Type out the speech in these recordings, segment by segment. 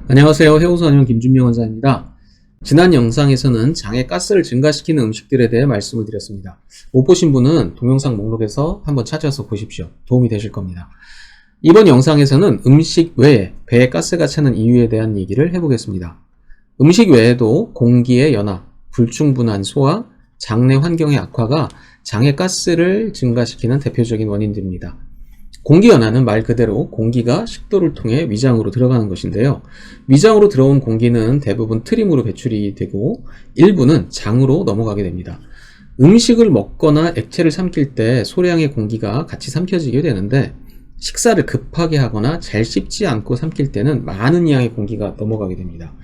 안녕하세요. 해우소안녕 김준명 원장입니다. 지난 영상에서는 장의 가스를 증가시키는 음식들에 대해 말씀을 드렸습니다. 못 보신 분은 동영상 목록에서 한번 찾아서 보십시오. 도움이 되실 겁니다. 이번 영상에서는 음식 외에 배에 가스가 차는 이유에 대한 얘기를 해보겠습니다. 음식 외에도 공기의 연화, 불충분한 소화, 장내 환경의 악화가 장의 가스를 증가시키는 대표적인 원인들입니다. 공기연화는 말 그대로 공기가 식도를 통해 위장으로 들어가는 것인데요. 위장으로 들어온 공기는 대부분 트림으로 배출이 되고 일부는 장으로 넘어가게 됩니다. 음식을 먹거나 액체를 삼킬 때 소량의 공기가 같이 삼켜지게 되는데 식사를 급하게 하거나 잘 씹지 않고 삼킬 때는 많은 양의 공기가 넘어가게 됩니다.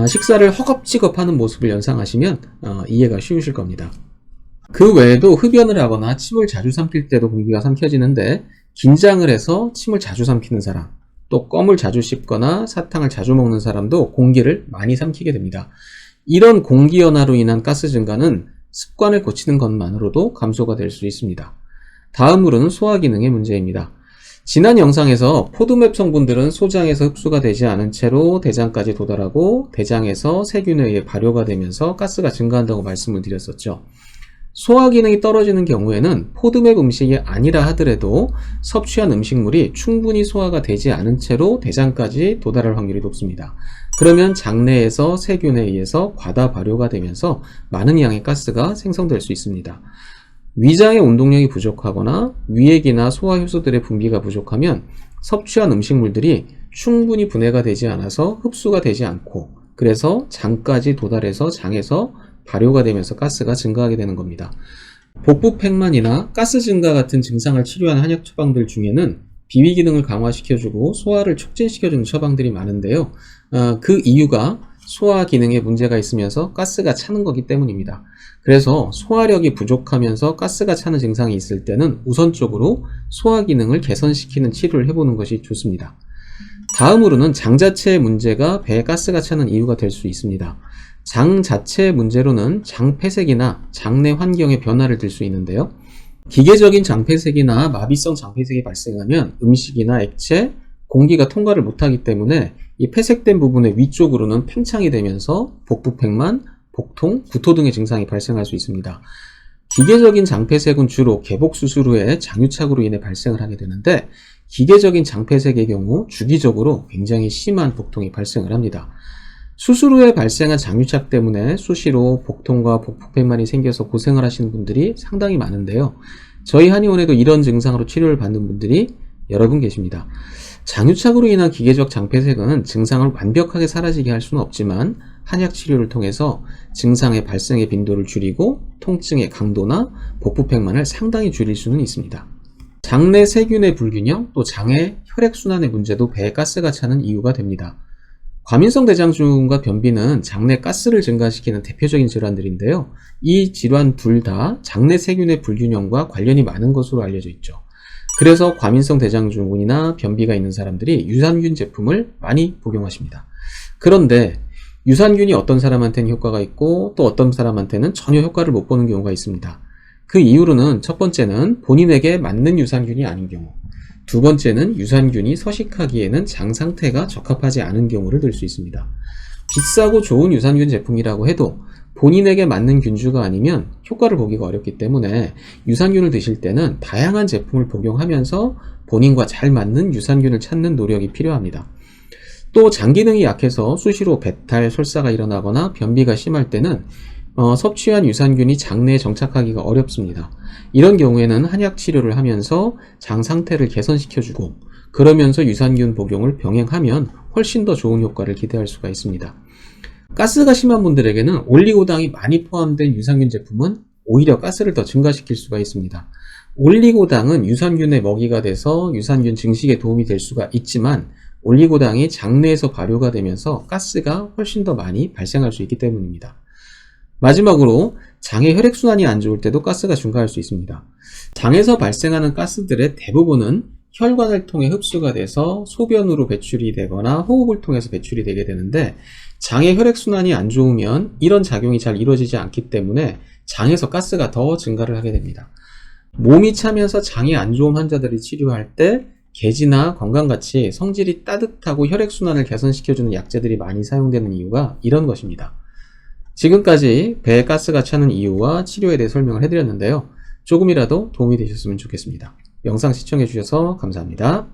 식사를 허겁지겁 하는 모습을 연상하시면 이해가 쉬우실 겁니다. 그 외에도 흡연을 하거나 침을 자주 삼킬 때도 공기가 삼켜지는데 긴장을 해서 침을 자주 삼키는 사람, 또 껌을 자주 씹거나 사탕을 자주 먹는 사람도 공기를 많이 삼키게 됩니다. 이런 공기연화로 인한 가스 증가는 습관을 고치는 것만으로도 감소가 될 수 있습니다. 다음으로는 소화 기능의 문제입니다. 지난 영상에서 포드맵 성분들은 소장에서 흡수가 되지 않은 채로 대장까지 도달하고 대장에서 세균에 의해 발효가 되면서 가스가 증가한다고 말씀을 드렸었죠. 소화 기능이 떨어지는 경우에는 포드맵 음식이 아니라 하더라도 섭취한 음식물이 충분히 소화가 되지 않은 채로 대장까지 도달할 확률이 높습니다. 그러면 장내에서 세균에 의해서 과다 발효가 되면서 많은 양의 가스가 생성될 수 있습니다. 위장의 운동력이 부족하거나 위액이나 소화 효소들의 분비가 부족하면 섭취한 음식물들이 충분히 분해가 되지 않아서 흡수가 되지 않고 그래서 장까지 도달해서 장에서 발효가 되면서 가스가 증가하게 되는 겁니다. 복부팽만이나 가스 증가 같은 증상을 치료하는 한약 처방들 중에는 비위 기능을 강화시켜주고 소화를 촉진시켜주는 처방들이 많은데요. 그 이유가 소화 기능에 문제가 있으면서 가스가 차는 거기 때문입니다. 그래서 소화력이 부족하면서 가스가 차는 증상이 있을 때는 우선적으로 소화 기능을 개선시키는 치료를 해보는 것이 좋습니다. 다음으로는 장 자체의 문제가 배에 가스가 차는 이유가 될 수 있습니다. 장 자체의 문제로는 장폐색이나 장내 환경의 변화를 들 수 있는데요. 기계적인 장폐색이나 마비성 장폐색이 발생하면 음식이나 액체, 공기가 통과를 못하기 때문에 이 폐색된 부분의 위쪽으로는 팽창이 되면서 복부팽만, 복통, 구토 등의 증상이 발생할 수 있습니다. 기계적인 장폐색은 주로 개복 수술 후에 장유착으로 인해 발생을 하게 되는데 기계적인 장폐색의 경우 주기적으로 굉장히 심한 복통이 발생을 합니다. 수술 후에 발생한 장유착 때문에 수시로 복통과 복부팽만이 생겨서 고생을 하시는 분들이 상당히 많은데요. 저희 한의원에도 이런 증상으로 치료를 받는 분들이 여러 분 계십니다. 장유착으로 인한 기계적 장폐색은 증상을 완벽하게 사라지게 할 수는 없지만 한약 치료를 통해서 증상의 발생의 빈도를 줄이고 통증의 강도나 복부팽만을 상당히 줄일 수는 있습니다. 장내 세균의 불균형, 또 장의 혈액순환의 문제도 배에 가스가 차는 이유가 됩니다. 과민성 대장증후군과 변비는 장내 가스를 증가시키는 대표적인 질환들인데요. 이 질환 둘 다 장내 세균의 불균형과 관련이 많은 것으로 알려져 있죠. 그래서 과민성 대장증후군이나 변비가 있는 사람들이 유산균 제품을 많이 복용하십니다. 그런데 유산균이 어떤 사람한테는 효과가 있고 또 어떤 사람한테는 전혀 효과를 못 보는 경우가 있습니다. 그 이유로는 첫 번째는 본인에게 맞는 유산균이 아닌 경우, 두 번째는 유산균이 서식하기에는 장 상태가 적합하지 않은 경우를 들 수 있습니다. 비싸고 좋은 유산균 제품이라고 해도 본인에게 맞는 균주가 아니면 효과를 보기가 어렵기 때문에 유산균을 드실 때는 다양한 제품을 복용하면서 본인과 잘 맞는 유산균을 찾는 노력이 필요합니다. 또 장 기능이 약해서 수시로 배탈, 설사가 일어나거나 변비가 심할 때는 섭취한 유산균이 장내에 정착하기가 어렵습니다. 이런 경우에는 한약 치료를 하면서 장 상태를 개선시켜주고 그러면서 유산균 복용을 병행하면 훨씬 더 좋은 효과를 기대할 수가 있습니다. 가스가 심한 분들에게는 올리고당이 많이 포함된 유산균 제품은 오히려 가스를 더 증가시킬 수가 있습니다. 올리고당은 유산균의 먹이가 돼서 유산균 증식에 도움이 될 수가 있지만 올리고당이 장내에서 발효가 되면서 가스가 훨씬 더 많이 발생할 수 있기 때문입니다. 마지막으로 장의 혈액순환이 안 좋을 때도 가스가 증가할 수 있습니다. 장에서 발생하는 가스들의 대부분은 혈관을 통해 흡수가 돼서 소변으로 배출이 되거나 호흡을 통해서 배출이 되게 되는데 장의 혈액순환이 안 좋으면 이런 작용이 잘 이루어지지 않기 때문에 장에서 가스가 더 증가를 하게 됩니다. 몸이 차면서 장이 안 좋은 환자들을 치료할 때 게지나 건강같이 성질이 따뜻하고 혈액순환을 개선시켜주는 약재들이 많이 사용되는 이유가 이런 것입니다. 지금까지 배에 가스가 차는 이유와 치료에 대해 설명을 해드렸는데요. 조금이라도 도움이 되셨으면 좋겠습니다. 영상 시청해주셔서 감사합니다.